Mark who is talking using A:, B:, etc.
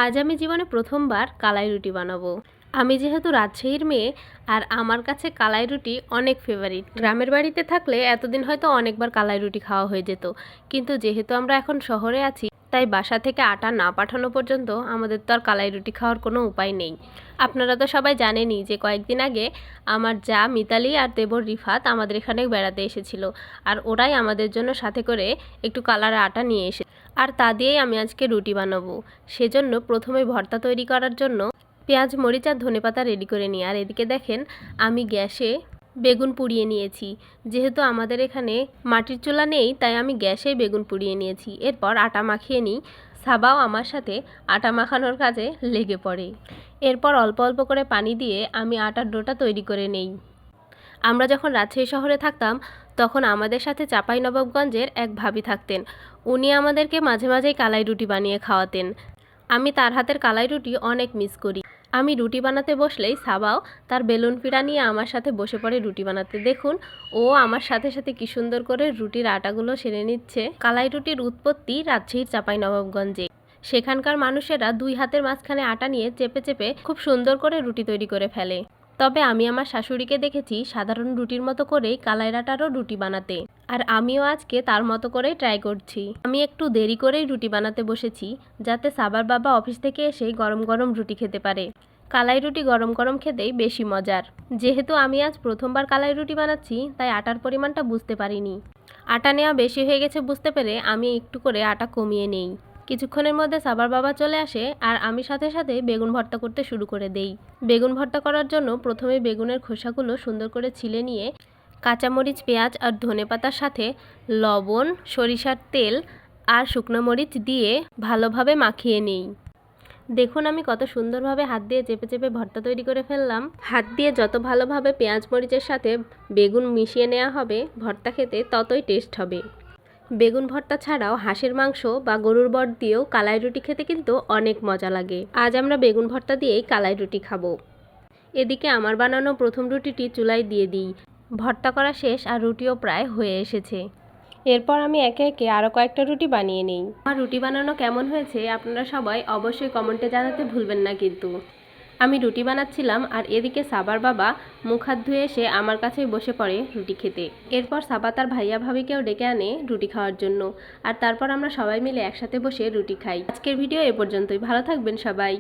A: আজ আমি জীবনে প্রথমবার কালাই রুটি বানাবো। আমি যেহেতু রাজশাহীর মেয়ে আর আমার কাছে কালাই রুটি অনেক ফেভারিট। গ্রামের বাড়িতে থাকলে এতদিন হয়তো অনেকবার কালাই রুটি খাওয়া হয়ে যেত, কিন্তু যেহেতু আমরা এখন শহরে আছি তাই বাসা থেকে আটা না পাঠানো পর্যন্ত আমাদের তো আর কালাই রুটি খাওয়ার কোনো উপায় নেই। আপনারা তো সবাই জানেনই যে কয়েকদিন আগে আমার যা মিতালি আর দেবর রিফাত আমাদের এখানে বেড়াতে এসেছিল, আর ওরাই আমাদের জন্য সাথে করে একটু কালার আটা নিয়ে এসে, আর তা দিয়েই আমি আজকে রুটি বানাবো। সেজন্য প্রথমে ভর্তা তৈরি করার জন্য পেঁয়াজ, মরিচ আর ধনেপাতা রেডি করে নিই। আর এদিকে দেখেন আমি গ্যাসে বেগুন পুড়িয়ে নিয়েছি। যেহেতু আমাদের এখানে মাটির চুলা নেই তাই আমি গ্যাসেই বেগুন পুড়িয়ে নিয়েছি। এরপর আটা মাখিয়ে নিই। সাবাও আমার সাথে আটা মাখানোর কাজে লেগে পড়ে। এরপর অল্প অল্প করে পানি দিয়ে আমি আটার ডোটা তৈরি করে নেই। আমরা যখন রাজশাহী শহরে থাকতাম তখন আমাদের সাথে চাঁপাইনবাবগঞ্জের এক ভাবি থাকতেন। উনি আমাদেরকে মাঝে মাঝেই কালাই রুটি বানিয়ে খাওয়াতেন। আমি তার হাতের কালাই রুটি অনেক মিস করি। আমি রুটি বানাতে বসলেই সাবাও তার বেলুন পিড়া নিয়ে আমার সাথে বসে পড়ে রুটি বানাতে। দেখুন ও আমার সাথে সাথে কি সুন্দর করে রুটির আটাগুলো সেরে নিচ্ছে। কালাই রুটির উৎপত্তি রাজশাহীর চাঁপাইনবাবগঞ্জে। সেখানকার মানুষেরা দুই হাতের মাঝখানে আটা নিয়ে চেপে চেপে খুব সুন্দর করে রুটি তৈরি করে ফেলে। তবে আমি আমার শাশুড়িকে দেখেছি সাধারণ রুটির মতো করেই কালাই আটারও রুটি বানাতে, আর আমিও আজকে তার মতো করেই ট্রাই করছি। আমি একটু দেরি করেই রুটি বানাতে বসেছি যাতে সাবার বাবা অফিস থেকে এসে গরম গরম রুটি খেতে পারে। কালাই রুটি গরম গরম খেতেই বেশি মজার। যেহেতু আমি আজ প্রথমবার কালাই রুটি বানাচ্ছি তাই আটার পরিমাণটা বুঝতে পারিনি। আটা নেওয়া বেশি হয়ে গেছে বুঝতে পেরে আমি একটু করে আটা কমিয়ে নেই। কিছুক্ষণের মধ্যে সাবার বাবা চলে আসে আর আমি সাথে সাথে বেগুন ভর্তা করতে শুরু করে দেই। বেগুন ভর্তা করার জন্য প্রথমে বেগুনের খোসাগুলো সুন্দর করে ছিলে নিয়ে কাঁচামরিচ, পেঁয়াজ আর ধনেপাতার সাথে লবণ, সরিষার তেল আর শুকনো মরিচ দিয়ে ভালোভাবে মাখিয়ে নিই। দেখুন আমি কত সুন্দরভাবে হাত দিয়ে চেপে চেপে ভর্তা তৈরি করে ফেললাম। হাত দিয়ে যত ভালোভাবে পেঁয়াজ মরিচের সাথে বেগুন মিশিয়ে নেওয়া হবে ভর্তা খেতে ততই টেস্ট হবে। বেগুন ভর্তা ছাড়াও হাঁসের মাংস বা গরুর বট দিয়েও কালাই রুটি খেতে কিন্তু অনেক মজা লাগে। আজ আমরা বেগুন ভর্তা দিয়েই কালাই রুটি খাবো। এদিকে আমার বানানো প্রথম রুটিটি চুলায় দিয়ে দিই। ভর্তা করা শেষ আর রুটিও প্রায় হয়ে এসেছে। এরপর আমি একে একে আরও কয়েকটা রুটি বানিয়ে নিই। আমার রুটি বানানো কেমন হয়েছে আপনারা সবাই অবশ্যই কমেন্টে জানাতে ভুলবেন না কিন্তু। আমি রুটি বানাচ্ছিলাম আর এদিকে সাবার বাবা মুখ হাত ধুয়ে এসে আমার কাছেই বসে পড়ে রুটি খেতে। এরপর সাবা তার ভাইয়া ভাবিকেও ডেকে আনে রুটি খাওয়ার জন্য, আর তারপর আমরা সবাই মিলে একসাথে বসে রুটি খাই। আজকের ভিডিও এ পর্যন্তই। ভালো থাকবেন সবাই।